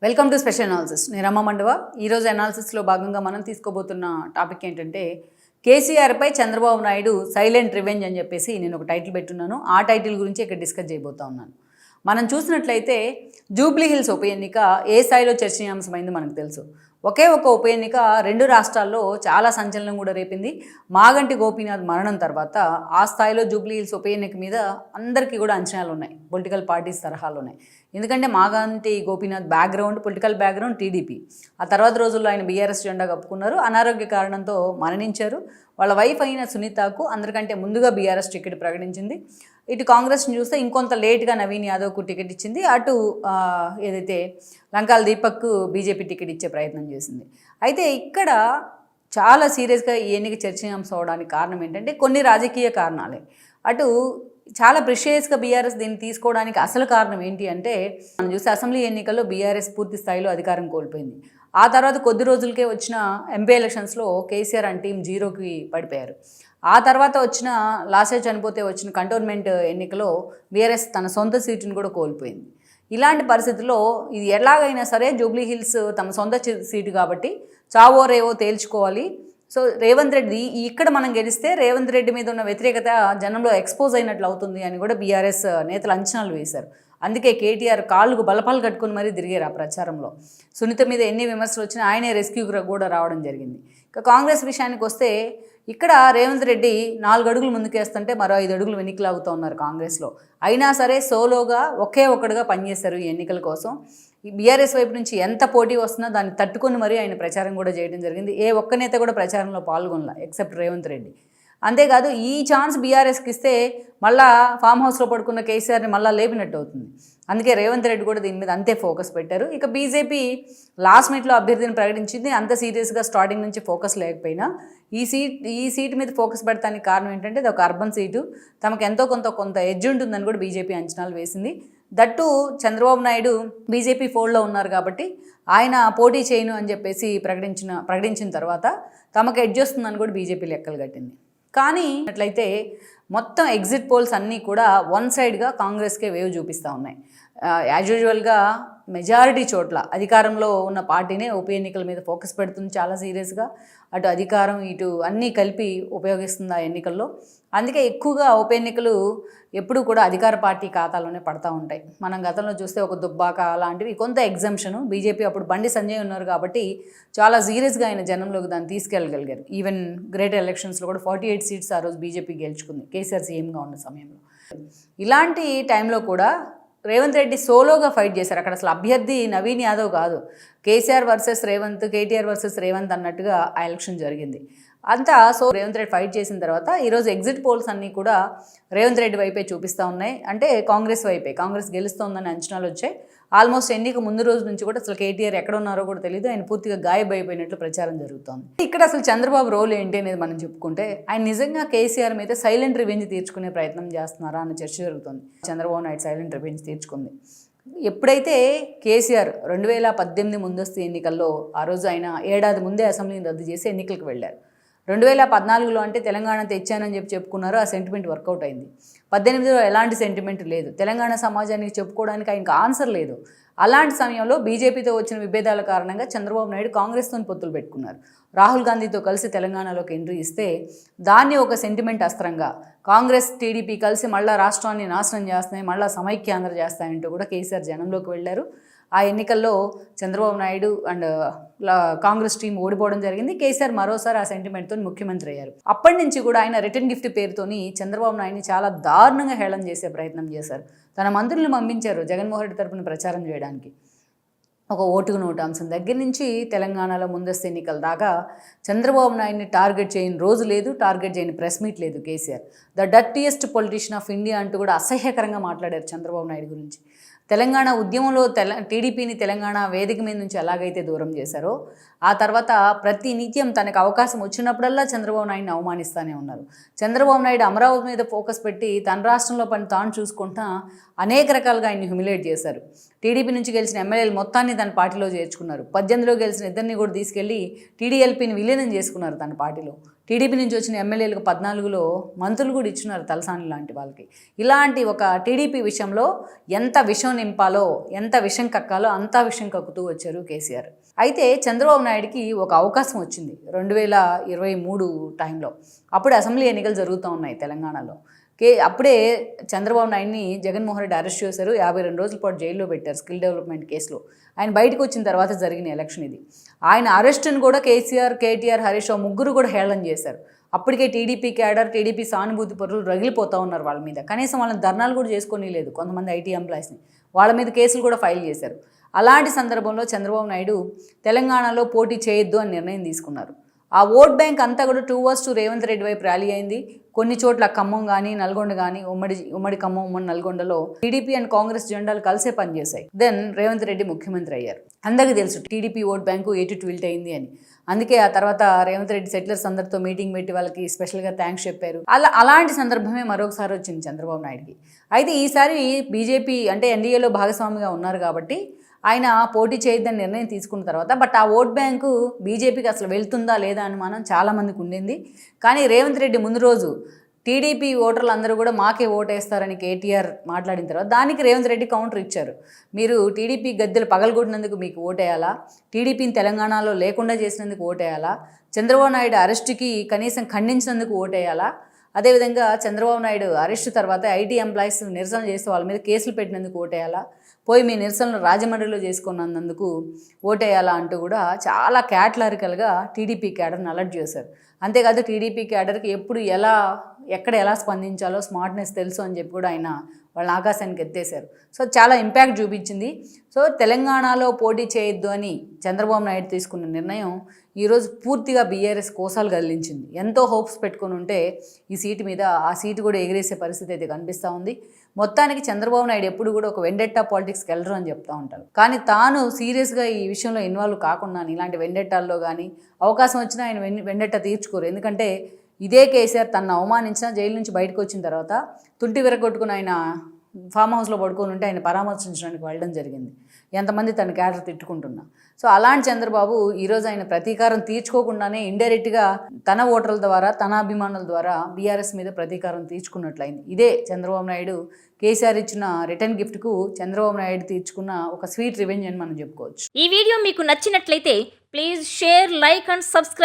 Welcome to special analysis. నేను రమ్మ మండవ. ఈరోజు అనాలిసిస్లో భాగంగా మనం తీసుకోబోతున్న టాపిక్ ఏంటంటే కేసీఆర్పై చంద్రబాబు నాయుడు సైలెంట్ రివెంజ్ అని చెప్పేసి నేను ఒక టైటిల్ పెట్టున్నాను. ఆ టైటిల్ గురించి ఇక్కడ డిస్కస్ చేయబోతా ఉన్నాను. మనం చూసినట్లయితే జూబ్లీ హిల్స్ ఉప ఎన్నిక ఏ స్థాయిలో చర్చనీయాంశమైంది మనకు తెలుసు. ఒకే ఒక ఉప ఎన్నిక రెండు రాష్ట్రాల్లో చాలా సంచలనం కూడా రేపింది. మాగంటి గోపీనాథ్ మరణం తర్వాత ఆ స్థాయిలో జూబ్లీ హిల్స్ ఉప ఎన్నిక మీద అందరికీ కూడా అంచనాలు ఉన్నాయి, పొలిటికల్ పార్టీస్ తరహాలు ఉన్నాయి. ఎందుకంటే Maganti Gopinath background, political background TDP. ఆ తర్వాత రోజుల్లో ఆయన బీఆర్ఎస్ జెండా కప్పుకున్నారు. అనారోగ్య కారణంతో మరణించారు. వాళ్ళ వైఫ్ అయిన సునీతకు అందరికంటే ముందుగా బీఆర్ఎస్ టికెట్ ప్రకటించింది. ఇటు కాంగ్రెస్ని చూస్తే ఇంకొంత లేట్గా నవీన్ యాదవ్కు టికెట్ ఇచ్చింది. అటు ఏదైతే లంకాల దీపక్కు బీజేపీ టికెట్ ఇచ్చే ప్రయత్నం చేసింది. అయితే ఇక్కడ చాలా సీరియస్గా ఈ ఎన్నిక చర్చనీయాంశం అవడానికి కారణం ఏంటంటే కొన్ని రాజకీయ కారణాలే. అటు చాలా ప్రిషియస్గా బీఆర్ఎస్ దీన్ని తీసుకోవడానికి అసలు కారణం ఏంటి అంటే, మనం చూస్తే అసెంబ్లీ ఎన్నికల్లో బీఆర్ఎస్ పూర్తి స్థాయిలో అధికారం కోల్పోయింది. ఆ తర్వాత కొద్ది రోజులకే వచ్చిన ఎంపీ ఎలక్షన్స్లో కేసీఆర్ అండ్ టీం జీరోకి పడిపోయారు. ఆ తర్వాత వచ్చిన లాసే చనిపోతే వచ్చిన కంటోన్మెంట్ ఎన్నికలో బీఆర్ఎస్ తన సొంత సీటును కూడా కోల్పోయింది. ఇలాంటి పరిస్థితుల్లో ఇది ఎలాగైనా సరే జూబ్లీ హిల్స్ తమ సొంత సీటు కాబట్టి చావో రేవో తేల్చుకోవాలి. సో రేవంత్ రెడ్డి ఇక్కడ మనం గెలిస్తే రేవంత్ రెడ్డి మీద ఉన్న వ్యతిరేకత జనంలో ఎక్స్పోజ్ అయినట్లు అవుతుంది అని కూడా బీఆర్ఎస్ నేతలు అంచనాలు వేశారు. అందుకే కేటీఆర్ కాళ్ళకు బలపాలు కట్టుకుని మరీ తిరిగారు ఆ ప్రచారంలో. సునీత మీద ఎన్ని విమర్శలు వచ్చినా ఆయనే రెస్క్యూకి కూడా రావడం జరిగింది. ఇక కాంగ్రెస్ విషయానికి వస్తే ఇక్కడ రేవంత్ రెడ్డి 4 అడుగులు ముందుకేస్తుంటే మరో 5 అడుగులు వెనక్కిలాగుతూ ఉన్నారు కాంగ్రెస్లో. అయినా సరే సోలోగా ఒకే ఒక్కడుగా పనిచేశారు ఈ ఎన్నికల కోసం. ఈ బీఆర్ఎస్ వైపు నుంచి ఎంత పోటీ వస్తున్నా దాన్ని తట్టుకొని మరీ ఆయన ప్రచారం కూడా చేయడం జరిగింది. ఏ ఒక్క నేత కూడా ప్రచారంలో పాల్గొనలా ఎక్సెప్ట్ రేవంత్ రెడ్డి. అంతేకాదు ఈ ఛాన్స్ బీఆర్ఎస్కి ఇస్తే మళ్ళా ఫామ్ హౌస్లో పడుకున్న కేసీఆర్ని మళ్ళీ లేపినట్టు అవుతుంది. అందుకే రేవంత్ రెడ్డి కూడా దీని మీద అంతే ఫోకస్ పెట్టారు. ఇక బీజేపీ లాస్ట్ మినిట్లో అభ్యర్థిని ప్రకటించింది. అంత సీరియస్గా స్టార్టింగ్ నుంచి ఫోకస్ లేకపోయినా ఈ సీటు మీద ఫోకస్ పెడతానికి కారణం ఏంటంటే ఇది ఒక అర్బన్ సీటు, తమకు ఎంతో కొంత ఎడ్జ్ ఉంటుందని కూడా బీజేపీ అంచనాలు వేసింది. దట్టు చంద్రబాబు నాయుడు బీజేపీ ఫోల్డ్లో ఉన్నారు కాబట్టి ఆయన పోటీ చేయను అని చెప్పేసి ప్రకటించిన తర్వాత తమకు ఎడ్జ్ వస్తుందని కూడా బీజేపీ లెక్కలు కట్టింది. కానీ అట్లయితే మొత్తం ఎగ్జిట్ పోల్స్ అన్నీ కూడా వన్ సైడ్గా కాంగ్రెస్కే వేవ్ చూపిస్తూ ఉన్నాయి. యాజ్ యూజువల్గా మెజారిటీ చోట్ల అధికారంలో ఉన్న పార్టీనే ఉప ఎన్నికల మీద ఫోకస్ పెడుతుంది చాలా సీరియస్గా. అటు అధికారం ఇటు అన్నీ కలిపి ఉపయోగిస్తుంది ఆ ఎన్నికల్లో. అందుకే ఎక్కువగా ఉప ఎన్నికలు ఎప్పుడూ కూడా అధికార పార్టీ ఖాతాలోనే పడతా ఉంటాయి. మనం గతంలో చూస్తే ఒక దుబ్బాక అలాంటివి కొంత ఎగ్జంప్షను. బీజేపీ అప్పుడు బండి సంజయ్ ఉన్నారు కాబట్టి చాలా సీరియస్గా ఆయన జనంలోకి దాన్ని తీసుకెళ్ళగలిగారు. ఈవెన్ గ్రేటర్ ఎలక్షన్స్లో కూడా 48 సీట్స్ ఆ రోజు బీజేపీ గెలుచుకుంది కేసీఆర్ సీఎంగా ఉన్న సమయంలో. ఇలాంటి టైంలో కూడా రేవంత్ రెడ్డి సోలోగా ఫైట్ చేశారు. అక్కడ అసలు అభ్యర్థి నవీన్ యాదవ్ కాదు, కేసీఆర్ వర్సెస్ రేవంత్, కేటీఆర్ వర్సెస్ రేవంత్ అన్నట్టుగా ఆ ఎలక్షన్ జరిగింది. అంతా సో రేవంత్ రెడ్డి ఫైట్ చేసిన తర్వాత ఈరోజు ఎగ్జిట్ పోల్స్ అన్నీ కూడా రేవంత్ రెడ్డి వైపే చూపిస్తూ ఉన్నాయి. అంటే కాంగ్రెస్ వైపే, కాంగ్రెస్ గెలుస్తోందని అంచనాలు వచ్చాయి. ఆల్మోస్ట్ ఎన్నిక ముందు రోజు నుంచి కూడా అసలు కేటీఆర్ ఎక్కడ ఉన్నారో కూడా తెలియదు, ఆయన పూర్తిగా గాయబైపోయినట్లు ప్రచారం జరుగుతోంది. ఇక్కడ అసలు చంద్రబాబు రోల్ ఏంటి అనేది మనం చెప్పుకుంటే ఆయన నిజంగా కేసీఆర్ మీద సైలెంట్ రివెంజ్ తీర్చుకునే ప్రయత్నం చేస్తున్నారా అన్న చర్చ జరుగుతుంది. చంద్రబాబు నాయుడు సైలెంట్ రివెంజ్ తీర్చుకుంది. ఎప్పుడైతే కేసీఆర్ 2018 ముందస్తు ఎన్నికల్లో ఆ రోజు ఆయన ఏడాది ముందే అసెంబ్లీని రద్దు చేసి ఎన్నికలకు వెళ్ళారు. 2014లో అంటే తెలంగాణ తెచ్చానని చెప్పుకున్నారు. ఆ సెంటిమెంట్ వర్కౌట్ అయింది. 18లో ఎలాంటి సెంటిమెంట్ లేదు. తెలంగాణ సమాజానికి చెప్పుకోవడానికి ఆయనకు ఆన్సర్ లేదు. అలాంటి సమయంలో బీజేపీతో వచ్చిన విభేదాల కారణంగా చంద్రబాబు నాయుడు కాంగ్రెస్తో పొత్తులు పెట్టుకున్నారు. రాహుల్ గాంధీతో కలిసి తెలంగాణలోకి ఎంట్రీ ఇస్తే దాన్ని ఒక సెంటిమెంట్ అస్త్రంగా కాంగ్రెస్ టీడీపీ కలిసి మళ్ళీ రాష్ట్రాన్ని నాశనం చేస్తున్నాయి, మళ్ళీ సమైక్యాంధ్ర చేస్తాయంటూ కూడా కేసీఆర్ జనంలోకి వెళ్ళారు. ఆ ఎన్నికల్లో చంద్రబాబు నాయుడు అండ్ కాంగ్రెస్ టీం ఓడిపోవడం జరిగింది. కేసీఆర్ మరోసారి ఆ సెంటిమెంట్తో ముఖ్యమంత్రి అయ్యారు. అప్పటి నుంచి కూడా ఆయన రిటర్న్ గిఫ్ట్ పేరుతోని చంద్రబాబు నాయుడిని చాలా దారుణంగా హేళన చేసే ప్రయత్నం చేశారు. తన మంత్రులను పంపించారు జగన్మోహన్ రెడ్డి తరపున ప్రచారం చేయడానికి. ఒక ఓటుకు నోటు అంశం దగ్గర నుంచి తెలంగాణలో ముందస్తు ఎన్నికల దాకా చంద్రబాబు నాయుడిని టార్గెట్ చేయని రోజు లేదు, టార్గెట్ చేయని ప్రెస్ మీట్ లేదు KCR. The dirtiest politician of India అంటూ కూడా అసహ్యకరంగా మాట్లాడారు చంద్రబాబు నాయుడు గురించి. తెలంగాణ ఉద్యమంలో టీడీపీని తెలంగాణ వేదిక మీద నుంచి ఎలాగైతే దూరం చేశారో ఆ తర్వాత ప్రతి నిత్యం తనకు అవకాశం వచ్చినప్పుడల్లా చంద్రబాబు నాయుడిని అవమానిస్తూనే ఉన్నారు. చంద్రబాబు నాయుడు అమరావతి మీద ఫోకస్ పెట్టి తన రాష్ట్రంలో పని తాను చూసుకుంటా అనేక రకాలుగా ఆయన్ని హ్యూమిలేట్ చేశారు. టీడీపీ నుంచి గెలిచిన ఎమ్మెల్యేలు మొత్తాన్ని తన పార్టీలో చేర్చుకున్నారు. 18లో గెలిచిన ఇద్దరిని కూడా తీసుకెళ్లి టీడీఎల్పీని విలీనం చేసుకున్నారు తన పార్టీలో. టీడీపీ నుంచి వచ్చిన ఎమ్మెల్యేలకు 14లో మంత్రులు కూడా ఇచ్చినారు తలసాని లాంటి వాళ్ళకి. ఇలాంటి ఒక టీడీపీ విషయంలో ఎంత విషం నింపాలో, ఎంత విషం కక్కాలో అంతా విషం కక్కుతూ వచ్చారు కేసీఆర్. అయితే చంద్రబాబు నాయుడికి ఒక అవకాశం వచ్చింది 2023 టైంలో. అప్పుడు అసెంబ్లీ ఎన్నికలు జరుగుతూ ఉన్నాయి తెలంగాణలో. అప్పుడే చంద్రబాబు నాయుడిని జగన్మోహన్ రెడ్డి అరెస్ట్ చేశారు. 52 రోజుల పాటు జైల్లో పెట్టారు స్కిల్ డెవలప్మెంట్ కేసులో. ఆయన బయటకు వచ్చిన తర్వాత జరిగిన ఎలక్షన్ ఇది. ఆయన అరెస్ట్ని కూడా కేసీఆర్, కేటీఆర్, హరీష్ రావు ముగ్గురు కూడా హేళన చేశారు. అప్పటికే టీడీపీ క్యాడర్, టీడీపీ సానుభూతి పరులు రగిలిపోతూ ఉన్నారు వాళ్ళ మీద. కనీసం వాళ్ళని ధర్నాలు కూడా చేసుకొని లేదు కొంతమంది ఐటీ ఎంప్లాయీస్ని. వాళ్ళ మీద కేసులు కూడా ఫైల్ చేశారు. అలాంటి సందర్భంలో చంద్రబాబు నాయుడు తెలంగాణలో పోటీ చేయొద్దు అని నిర్ణయం తీసుకున్నారు. ఆ ఓట్ బ్యాంక్ అంతా కూడా 2-2 రేవంత్ రెడ్డి వైపు ర్యాలీ అయింది. కొన్ని చోట్ల ఖమ్మం కానీ, నల్గొండ కానీ, ఉమ్మడి ఖమ్మం, ఉమ్మడి నల్గొండలో టీడీపీ అండ్ కాంగ్రెస్ జెండాలు కలిసే పనిచేశాయి. దెన్ రేవంత్ రెడ్డి ముఖ్యమంత్రి అయ్యారు. అందరికీ తెలుసు టీడీపీ ఓట్ బ్యాంకు ఎటు ట్విల్ట్ అయింది అని. అందుకే ఆ తర్వాత రేవంత్ రెడ్డి సెటిలర్స్ అందరితో మీటింగ్ పెట్టి వాళ్ళకి స్పెషల్గా థ్యాంక్స్ చెప్పారు. అలాంటి సందర్భమే మరొకసారి వచ్చింది చంద్రబాబు నాయుడికి. అయితే ఈసారి బీజేపీ అంటే ఎన్డీఏలో భాగస్వామిగా ఉన్నారు కాబట్టి ఆయన పోటీ చేయొద్దని నిర్ణయం తీసుకున్న తర్వాత బట్ ఆ ఓట్ బ్యాంకు బీజేపీకి అసలు వెళ్తుందా లేదా అని మనం చాలామందికి ఉండింది. కానీ రేవంత్ రెడ్డి ముందు రోజు టీడీపీ ఓటర్లు అందరూ కూడా మాకే ఓటేస్తారని కేటీఆర్ మాట్లాడిన తర్వాత దానికి రేవంత్ రెడ్డి కౌంటర్ ఇచ్చారు. మీరు టీడీపీ గద్దెలు పగలగొట్టినందుకు మీకు ఓటేయాలా, టీడీపీని తెలంగాణలో లేకుండా చేసినందుకు ఓటేయాలా, చంద్రబాబు నాయుడు అరెస్టుకి కనీసం ఖండించినందుకు ఓటేయాలా, అదేవిధంగా చంద్రబాబు నాయుడు అరెస్టు తర్వాత ఐటీ ఎంప్లాయీస్ నిరసన చేస్తే వాళ్ళ మీద కేసులు పెట్టినందుకు ఓటేయాలా, పోయి మీ నిరసనలు రాజమండ్రిలో చేసుకున్నందుకు ఓటేయాలా అంటూ కూడా చాలా క్యాటలారికల్గా టీడీపీ క్యాడర్ని అలర్ట్ చేశారు. అంతేకాదు టీడీపీ క్యాడర్కి ఎప్పుడు ఎక్కడ ఎలా స్పందించాలో స్మార్ట్నెస్ తెలుసు అని చెప్పి కూడా ఆయన వాళ్ళని ఆకాశానికి ఎత్తేశారు. సో చాలా ఇంపాక్ట్ చూపించింది. సో తెలంగాణలో పోటీ చేయొద్దు అని చంద్రబాబు నాయుడు తీసుకున్న నిర్ణయం ఈరోజు పూర్తిగా బీఆర్ఎస్ కోసాలు కదిలించింది. ఎంతో హోప్స్ పెట్టుకుని ఉంటే ఈ సీటు మీద ఆ సీటు కూడా ఎగిరేసే పరిస్థితి అయితే కనిపిస్తూ ఉంది. మొత్తానికి చంద్రబాబు నాయుడు ఎప్పుడు కూడా ఒక వెండెట్టా పాలిటిక్స్కి వెళ్ళరు అని చెప్తూ ఉంటారు. కానీ తాను సీరియస్గా ఈ విషయంలో ఇన్వాల్వ్ కాకుండా ఇలాంటి వెండెట్టాల్లో కానీ అవకాశం వచ్చినా ఆయన వెండెట్టా తీర్చుకోరు. ఎందుకంటే ఇదే కేసీఆర్ తనను అవమానించిన జైలు నుంచి బయటకు వచ్చిన తర్వాత తుంటి విరగొట్టుకుని ఆయన ఫామ్ హౌస్లో పడుకొని ఉంటే ఆయన పరామర్శించడానికి వెళ్ళడం జరిగింది. ఎంతమంది తన క్యాడర్ తిట్టుకుంటున్నా. సో అలాంటి చంద్రబాబు ఈరోజు ఆయన ప్రతీకారం తీర్చుకోకుండానే ఇండైరెక్ట్గా తన ఓటర్ల ద్వారా, తన అభిమానుల ద్వారా బీఆర్ఎస్ మీద ప్రతీకారం తీర్చుకున్నట్లయింది. ఇదే చంద్రబాబు నాయుడు కేసీఆర్ ఇచ్చిన రిటర్న్ గిఫ్ట్కు చంద్రబాబు నాయుడు తీర్చుకున్న ఒక స్వీట్ రివెంజ్ అని మనం చెప్పుకోవచ్చు. ఈ వీడియో మీకు నచ్చినట్లయితే please share, like and subscribe.